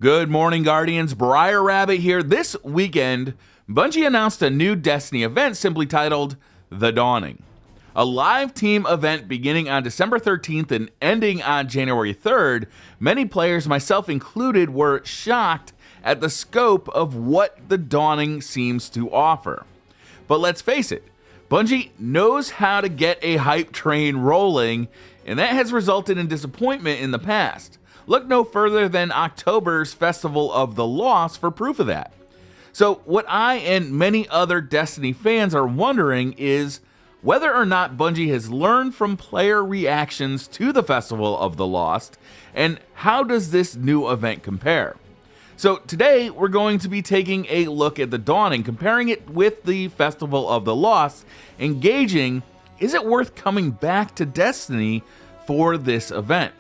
Good morning, Guardians. Briar Rabbit here. This weekend, Bungie announced a new Destiny event simply titled The Dawning. A live team event beginning on December 13th and ending on January 3rd. Many players, myself included, were shocked at the scope of what The Dawning seems to offer. But let's face it, Bungie knows how to get a hype train rolling, and that has resulted in disappointment in the past. Look no further than October's Festival of the Lost for proof of that. So what I and many other Destiny fans are wondering is whether or not Bungie has learned from player reactions to the Festival of the Lost, and how does this new event compare? So today we're going to be taking a look at The Dawning, comparing it with the Festival of the Lost, and gauging, is it worth coming back to Destiny for this event?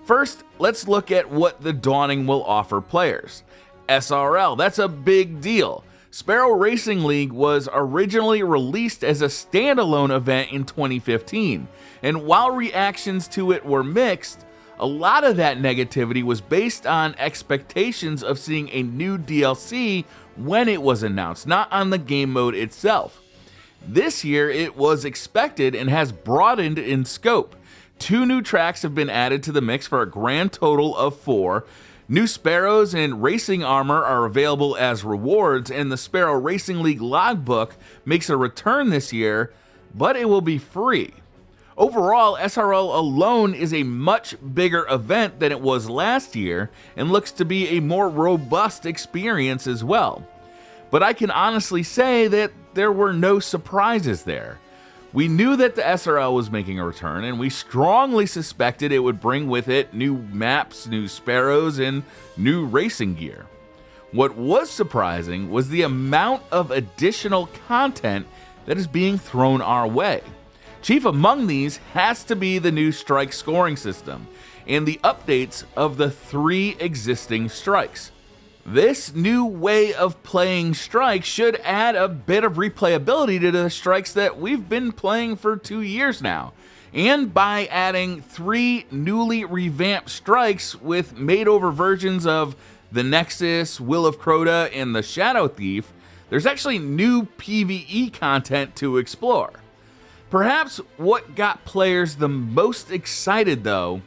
First, let's look at what The Dawning will offer players. SRL, that's a big deal. Sparrow Racing League was originally released as a standalone event in 2015, and while reactions to it were mixed, a lot of that negativity was based on expectations of seeing a new DLC when it was announced, not on the game mode itself. This year, it was expected and has broadened in scope. 2 new tracks have been added to the mix for a grand total of 4. New Sparrows and racing armor are available as rewards, and the Sparrow Racing League logbook makes a return this year, but it will be free. Overall, SRL alone is a much bigger event than it was last year, and looks to be a more robust experience as well. But I can honestly say that there were no surprises there. We knew that the SRL was making a return, and we strongly suspected it would bring with it new maps, new Sparrows, and new racing gear. What was surprising was the amount of additional content that is being thrown our way. Chief among these has to be the new strike scoring system, and the updates of the 3 existing strikes. This new way of playing strikes should add a bit of replayability to the strikes that we've been playing for 2 years now. And by adding 3 newly revamped strikes with made-over versions of the Nexus, Will of Crota, and the Shadow Thief, there's actually new PvE content to explore. Perhaps what got players the most excited, though,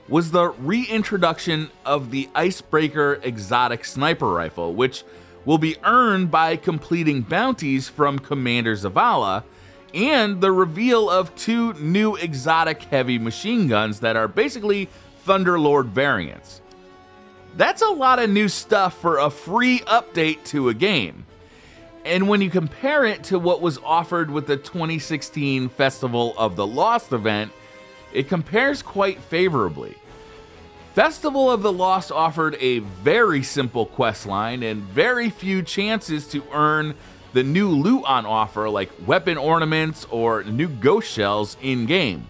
was the reintroduction of the Icebreaker exotic sniper rifle, which will be earned by completing bounties from Commander Zavala, and the reveal of 2 new exotic heavy machine guns that are basically Thunderlord variants. That's a lot of new stuff for a free update to a game. And when you compare it to what was offered with the 2016 Festival of the Lost event, it compares quite favorably. Festival of the Lost offered a very simple questline and very few chances to earn the new loot on offer, like weapon ornaments or new ghost shells in-game.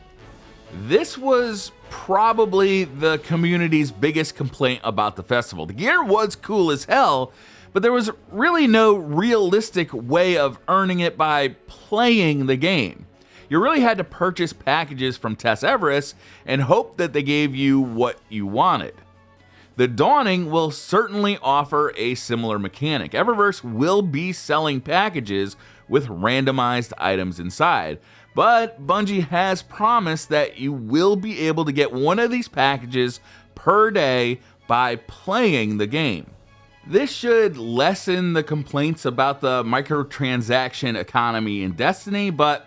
This was probably the community's biggest complaint about the festival. The gear was cool as hell, but there was really no realistic way of earning it by playing the game. You really had to purchase packages from Tess Everest and hope that they gave you what you wanted. The Dawning will certainly offer a similar mechanic. Eververse will be selling packages with randomized items inside, but Bungie has promised that you will be able to get one of these packages per day by playing the game. This should lessen the complaints about the microtransaction economy in Destiny, but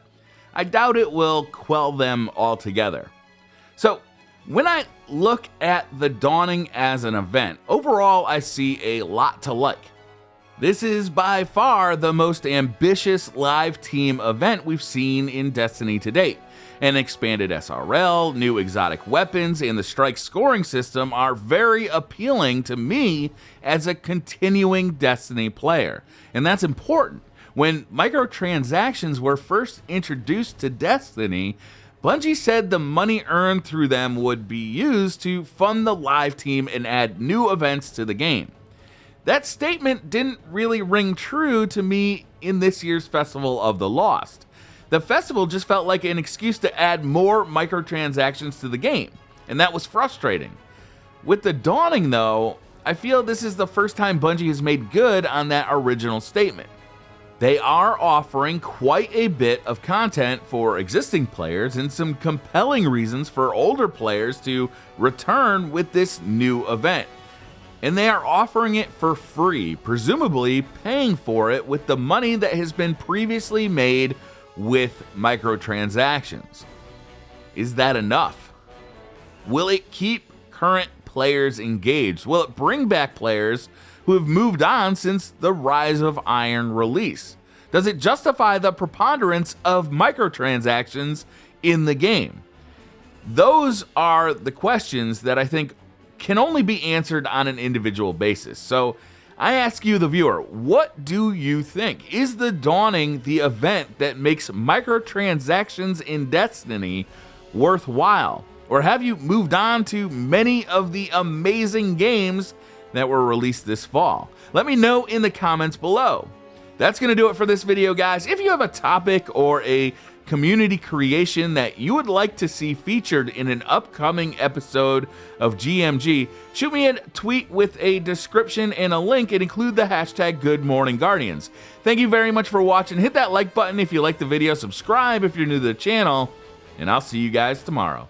I doubt it will quell them altogether. So, when I look at The Dawning as an event, overall I see a lot to like. This is by far the most ambitious live team event we've seen in Destiny to date. An expanded SRL, new exotic weapons, and the strike scoring system are very appealing to me as a continuing Destiny player, and that's important. When microtransactions were first introduced to Destiny, Bungie said the money earned through them would be used to fund the live team and add new events to the game. That statement didn't really ring true to me in this year's Festival of the Lost. The festival just felt like an excuse to add more microtransactions to the game, and that was frustrating. With The Dawning, though, I feel this is the first time Bungie has made good on that original statement. They are offering quite a bit of content for existing players and some compelling reasons for older players to return with this new event. And they are offering it for free, presumably paying for it with the money that has been previously made with microtransactions. Is that enough? Will it keep current players engaged? Will it bring back players who have moved on since the Rise of Iron release? Does it justify the preponderance of microtransactions in the game? Those are the questions that I think can only be answered on an individual basis. So I ask you, the viewer, what do you think? Is the Dawning the event that makes microtransactions in Destiny worthwhile? Or have you moved on to many of the amazing games that were released this fall? Let me know in the comments below. That's going to do it for this video, guys. If you have a topic or a community creation that you would like to see featured in an upcoming episode of GMG, shoot me a tweet with a description and a link and include the hashtag GoodMorningGuardians. Thank you very much for watching. Hit that like button if you liked the video, subscribe if you're new to the channel, and I'll see you guys tomorrow.